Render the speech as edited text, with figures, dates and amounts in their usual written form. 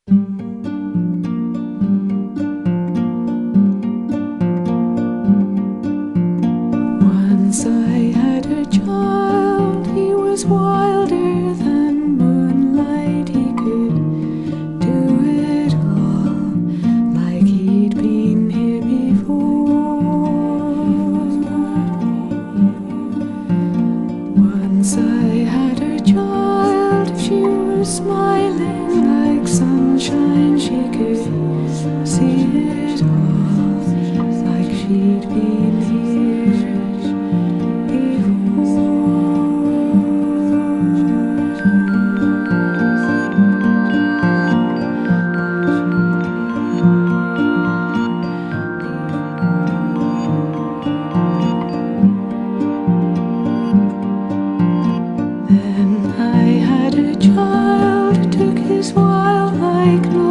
Once I had a child, he was wilder than moonlight. He could do it all like he'd been here before. Once I had a child, she was smiling like sunshine. She could see it all like she'd been here before. Then I had a child, took his while like no